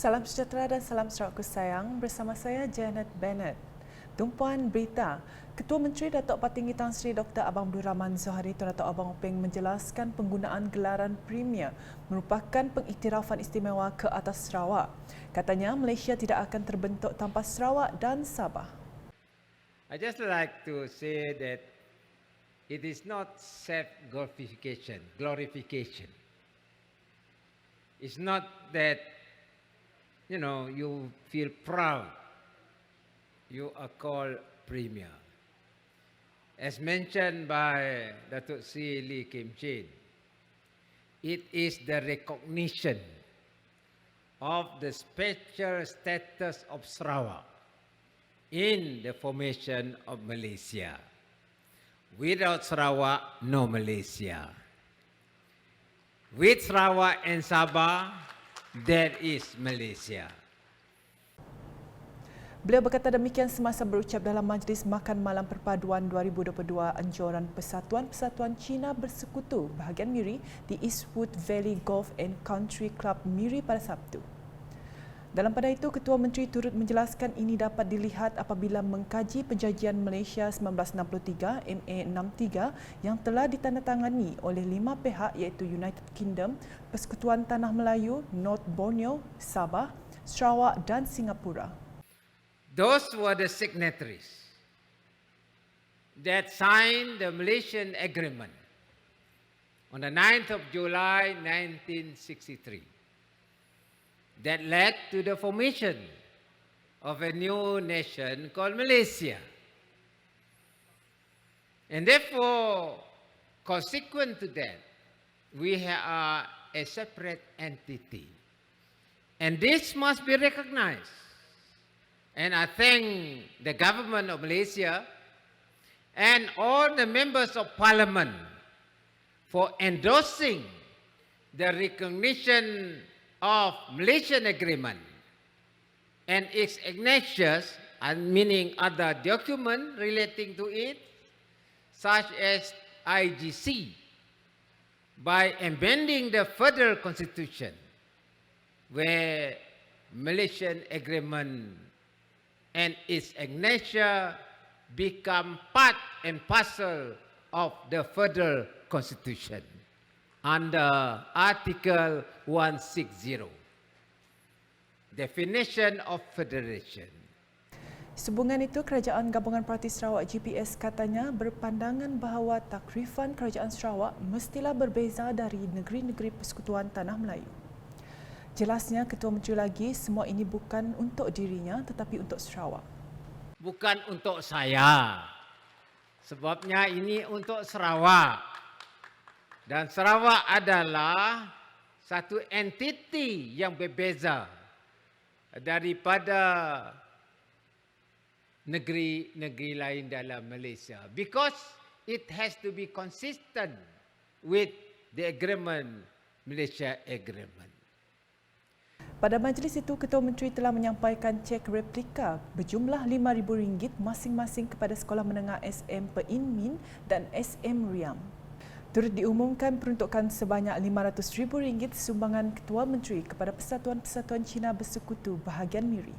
Salam sejahtera dan salam Sarawakku sayang. Bersama saya Janet Bennett. Tumpuan berita, Ketua Menteri Datuk Patinggi Tan Sri Dr. Abang Abdul Rahman Zohari Tun Datuk Abang Openg menjelaskan penggunaan gelaran Premier merupakan pengiktirafan istimewa ke atas Sarawak. Katanya Malaysia tidak akan terbentuk tanpa Sarawak dan Sabah. I just like to say that it is not glorification. It's not that, you feel proud. You are called Premier. As mentioned by Datuk Sri Lee Kim Chin, it is the recognition of the special status of Sarawak in the formation of Malaysia. Without Sarawak, no Malaysia. With Sarawak and Sabah, there is Malaysia. Beliau berkata demikian semasa berucap dalam Majlis Makan Malam Perpaduan 2022 Anjuran Persatuan-Persatuan Cina Bersekutu bahagian Miri di Eastwood Valley Golf and Country Club Miri pada Sabtu. Dalam pada itu, Ketua Menteri turut menjelaskan ini dapat dilihat apabila mengkaji Perjanjian Malaysia 1963 MA63 yang telah ditandatangani oleh 5 pihak iaitu United Kingdom, Persekutuan Tanah Melayu, North Borneo, Sabah, Sarawak dan Singapura. Those were the signatories that signed the Malaysian Agreement on the 9th of July 1963 that led to the formation of a new nation called Malaysia. And therefore, consequent to that, we are a separate entity. And this must be recognized. And I thank the government of Malaysia and all the members of parliament for endorsing the recognition of Malaysian agreement and its annexures, meaning other documents relating to it, such as IGC, by amending the federal constitution, where Malaysian agreement and its annexure become part and parcel of the federal constitution under Article 160, definition of federation. Sehubungan itu, Kerajaan Gabungan Parti Sarawak GPS katanya berpandangan bahawa takrifan Kerajaan Sarawak mestilah berbeza dari negeri-negeri Persekutuan Tanah Melayu. Jelasnya, Ketua Menteri lagi, semua ini bukan untuk dirinya tetapi untuk Sarawak. Bukan untuk saya. Sebabnya ini untuk Sarawak. Dan Sarawak adalah satu entiti yang berbeza daripada negeri-negeri lain dalam Malaysia. Because it has to be consistent with the agreement, Malaysia Agreement. Pada majlis itu, Ketua Menteri telah menyampaikan cek replika berjumlah RM5,000 masing-masing kepada Sekolah Menengah SM Pein Min dan SM Riam. Turut diumumkan peruntukan sebanyak RM500,000 sumbangan Ketua Menteri kepada Persatuan-Persatuan Cina Bersekutu bahagian Miri.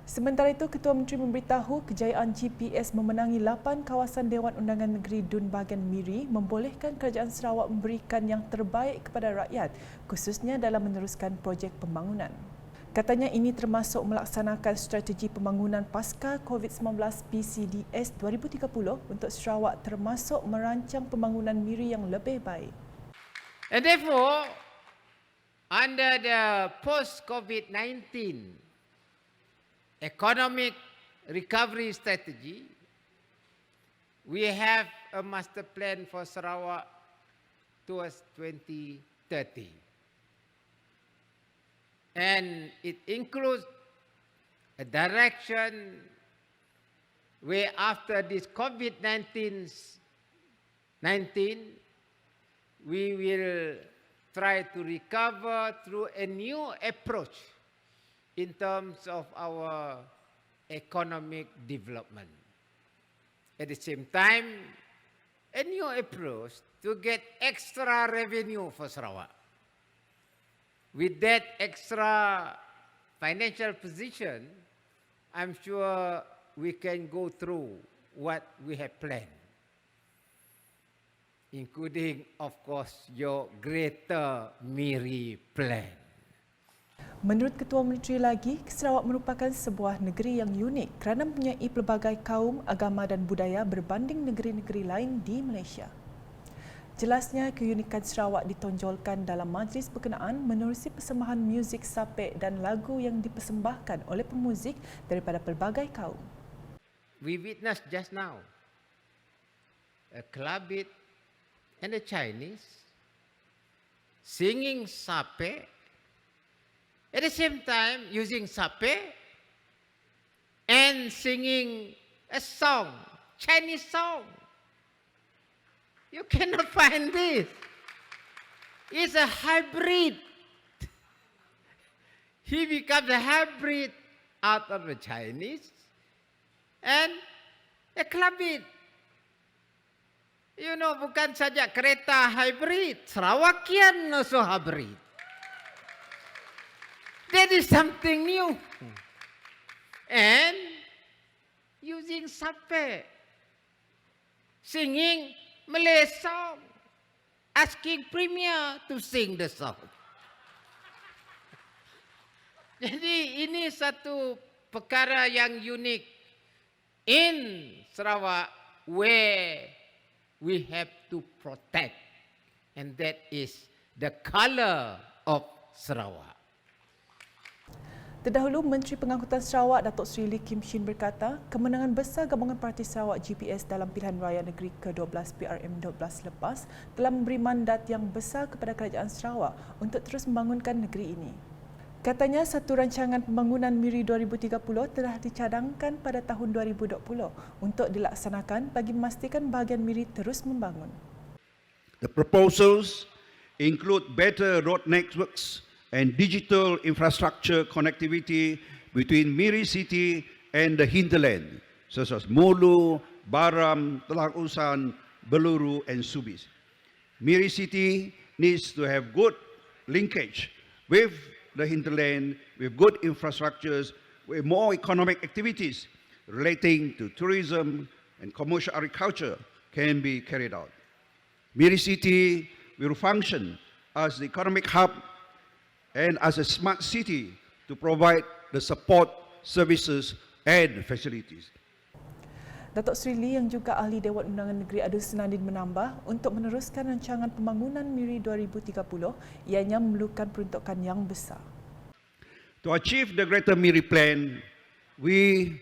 Sementara itu, Ketua Menteri memberitahu kejayaan GPS memenangi 8 kawasan Dewan Undangan Negeri Dun bahagian Miri membolehkan Kerajaan Sarawak memberikan yang terbaik kepada rakyat, khususnya dalam meneruskan projek pembangunan. Katanya ini termasuk melaksanakan strategi pembangunan pasca COVID-19 PCDS 2030 untuk Sarawak, termasuk merancang pembangunan Miri yang lebih baik. And therefore, under the post-COVID-19 economic recovery strategy, we have a master plan for Sarawak towards 2030. And it includes a direction where after this COVID-19, we will try to recover through a new approach in terms of our economic development. At the same time, a new approach to get extra revenue for Sarawak. with that extra financial position, I'm sure we can go through what we have planned, including, of course, your Greater Miri Plan. Menurut Ketua Menteri lagi, Sarawak merupakan sebuah negeri yang unik kerana mempunyai pelbagai kaum, agama dan budaya berbanding negeri-negeri lain di Malaysia. Jelasnya, keunikan Sarawak ditonjolkan dalam majlis berkenaan menerusi persembahan muzik sapek dan lagu yang dipersembahkan oleh pemuzik daripada pelbagai kaum. We witnessed just now a Klabit and a Chinese singing sapek, at the same time using sapek and singing a song, Chinese song. You cannot find this. It's a hybrid. He becomes a hybrid out of the Chinese and a Klabit. You know, bukan saja kereta hybrid, Sarawakian also hybrid. That is something new. And using sapek, singing Malay song, asking premier to sing the song. Jadi ini satu perkara yang unik in Sarawak where we have to protect, and that is the colour of Sarawak. Terdahulu, Menteri Pengangkutan Sarawak Datuk Seri Lee Kim Shin berkata, kemenangan besar Gabungan Parti Sarawak GPS dalam pilihan raya negeri ke-12 PRM12 lepas telah memberi mandat yang besar kepada Kerajaan Sarawak untuk terus membangunkan negeri ini. Katanya, satu rancangan pembangunan Miri 2030 telah dicadangkan pada tahun 2020 untuk dilaksanakan bagi memastikan bahagian Miri terus membangun. The proposals include better road networks and digital infrastructure connectivity between Miri City and the hinterland, such as Mulu, Baram, Telang Usan, Beluru, and Subis. Miri City needs to have good linkage with the hinterland, with good infrastructures, with more economic activities relating to tourism and commercial agriculture can be carried out. Miri City will function as the economic hub and as a smart city to provide the support, services and facilities. Datuk Seri Lee yang juga ahli Dewan Undangan Negeri Adun Senandin menambah, untuk meneruskan rancangan pembangunan Miri 2030, ianya memerlukan peruntukan yang besar. To achieve the Greater Miri Plan, we,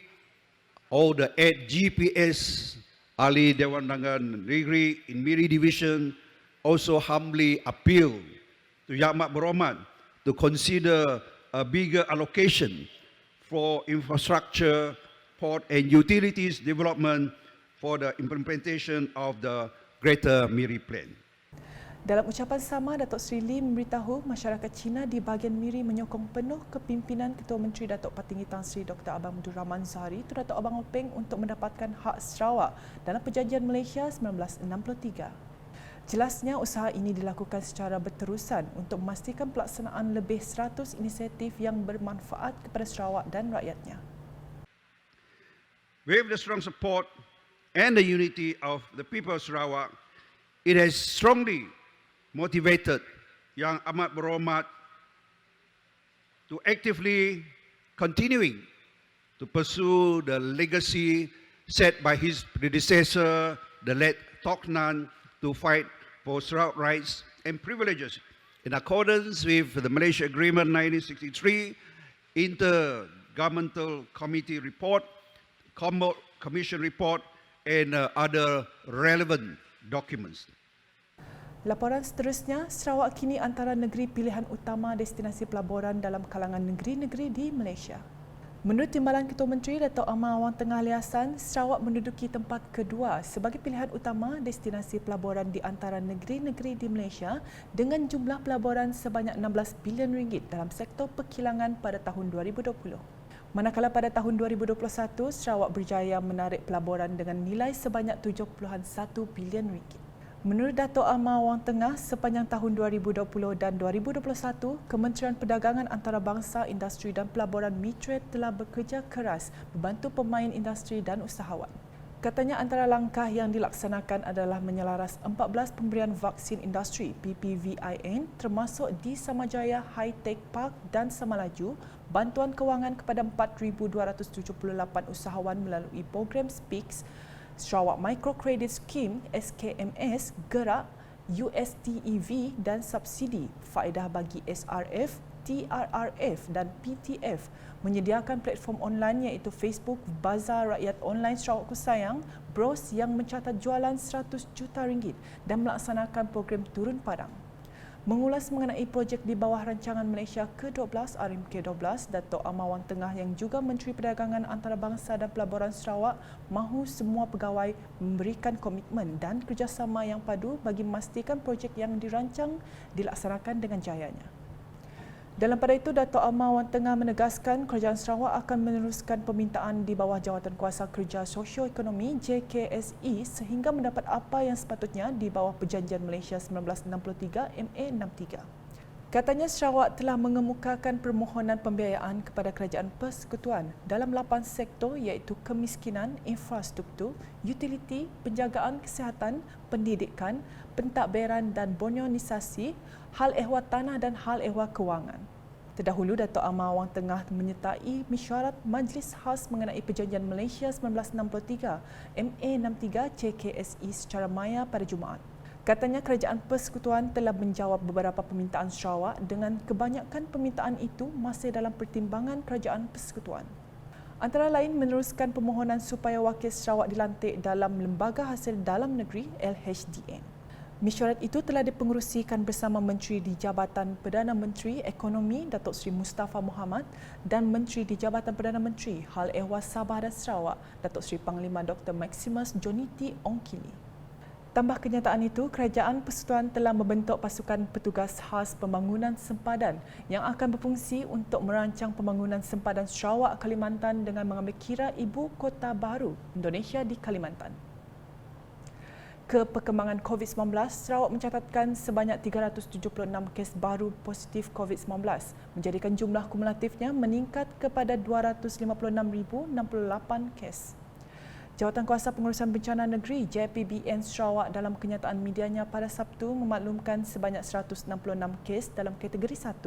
all the 8 GPS ahli Dewan Undangan Negeri in Miri Division, also humbly appeal to Yang Amat Berhormat to consider a bigger allocation for infrastructure, port and utilities development for the implementation of the Greater Miri Plan. Dalam ucapan sama, Datuk Seri Lee memberitahu masyarakat Cina di bahagian Miri menyokong penuh kepimpinan Ketua Menteri Datuk Patinggi Tan Sri Dr. Abang Abdul Rahman Zahari Tun Datuk Abang Openg untuk mendapatkan hak Sarawak dalam Perjanjian Malaysia 1963. Jelasnya, usaha ini dilakukan secara berterusan untuk memastikan pelaksanaan lebih 100 inisiatif yang bermanfaat kepada Sarawak dan rakyatnya. With the strong support and the unity of the people of Sarawak, it has strongly motivated Yang Amat Berhormat to actively continuing to pursue the legacy set by his predecessor, the late Tok Nan, to fight for Sarawak rights and privileges in accordance with the Malaysia Agreement 1963, Intergovernmental Committee Report, Commission Report and other relevant documents. Laporan seterusnya, Sarawak kini antara negeri pilihan utama destinasi pelaburan dalam kalangan negeri-negeri di Malaysia. Menurut Timbalan Ketua Menteri Datuk Amar Awang Tengah Ali Hassan, Sarawak menduduki tempat kedua sebagai pilihan utama destinasi pelaburan di antara negeri-negeri di Malaysia dengan jumlah pelaburan sebanyak RM16 bilion dalam sektor perkilangan pada tahun 2020. Manakala pada tahun 2021, Sarawak berjaya menarik pelaburan dengan nilai sebanyak RM7.1 bilion. Menurut Dato' Amar Wang Tengah, sepanjang tahun 2020 dan 2021, Kementerian Perdagangan Antarabangsa, Industri dan Pelaburan Mitra telah bekerja keras membantu pemain industri dan usahawan. Katanya antara langkah yang dilaksanakan adalah menyelaras 14 pemberian vaksin industri PPVIN termasuk di Samajaya High Tech Park dan Samalaju, bantuan kewangan kepada 4,278 usahawan melalui program SPICS, Sarawak Microcredit Scheme SKMS, Gerak, USTEV dan subsidi, faedah bagi SRF, TRRF dan PTF menyediakan platform online iaitu Facebook Bazar Rakyat Online Sarawak Ku Sayang, BROS yang mencatat jualan RM100 juta dan melaksanakan program turun padang. Mengulas mengenai projek di bawah rancangan Malaysia ke-12 RMK12, Dato' Amar Wang Tengah yang juga Menteri Perdagangan Antarabangsa dan Pelaburan Sarawak mahu semua pegawai memberikan komitmen dan kerjasama yang padu bagi memastikan projek yang dirancang dilaksanakan dengan jayanya. Dalam pada itu, Dato' Amar Wang Tengah menegaskan kerajaan Sarawak akan meneruskan permintaan di bawah Jawatankuasa Kerja Sosio-Ekonomi JKSE sehingga mendapat apa yang sepatutnya di bawah Perjanjian Malaysia 1963 MA63. Katanya Sarawak telah mengemukakan permohonan pembiayaan kepada Kerajaan Persekutuan dalam 8 sektor iaitu kemiskinan, infrastruktur, utiliti, penjagaan kesihatan, pendidikan, pentadbiran dan bonyonisasi, hal ehwal tanah dan hal ehwal kewangan. Terdahulu, Dato' Amar Wang Tengah menyertai mesyuarat Majlis Khas mengenai Perjanjian Malaysia 1963 MA63 JKSE secara maya pada Jumaat. Katanya Kerajaan Persekutuan telah menjawab beberapa permintaan Sarawak dengan kebanyakan permintaan itu masih dalam pertimbangan Kerajaan Persekutuan. Antara lain meneruskan permohonan supaya wakil Sarawak dilantik dalam Lembaga Hasil Dalam Negeri LHDN. Mesyuarat itu telah dipengerusikan bersama Menteri di Jabatan Perdana Menteri Ekonomi Datuk Seri Mustafa Mohamad dan Menteri di Jabatan Perdana Menteri Hal Ehwal Sabah dan Sarawak Datuk Seri Panglima Dr. Maximus Jonity Ongkili. Tambah kenyataan itu, Kerajaan Persekutuan telah membentuk pasukan petugas khas pembangunan sempadan yang akan berfungsi untuk merancang pembangunan sempadan Sarawak Kalimantan dengan mengambil kira ibu kota baru Indonesia di Kalimantan. Perkembangan COVID-19, Sarawak mencatatkan sebanyak 376 kes baru positif COVID-19, menjadikan jumlah kumulatifnya meningkat kepada 256,068 kes. Jawatankuasa Pengurusan Bencana Negeri JPBN Sarawak dalam kenyataan medianya pada Sabtu memaklumkan sebanyak 166 kes dalam kategori 1,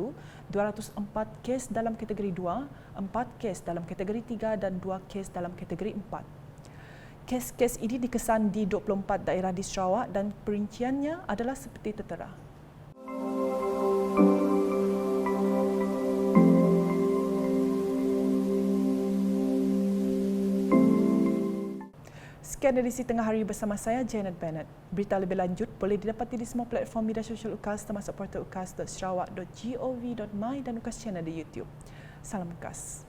204 kes dalam kategori 2, 4 kes dalam kategori 3 dan 2 kes dalam kategori 4. Kes-kes ini dikesan di 24 daerah di Sarawak dan perinciannya adalah seperti tertera. Sekian edisi Tengah Hari bersama saya, Janet Bennett. Berita lebih lanjut boleh didapati di semua platform media sosial UKAS termasuk portal ukas.sarawak.gov.my dan UKAS Channel di YouTube. Salam UKAS.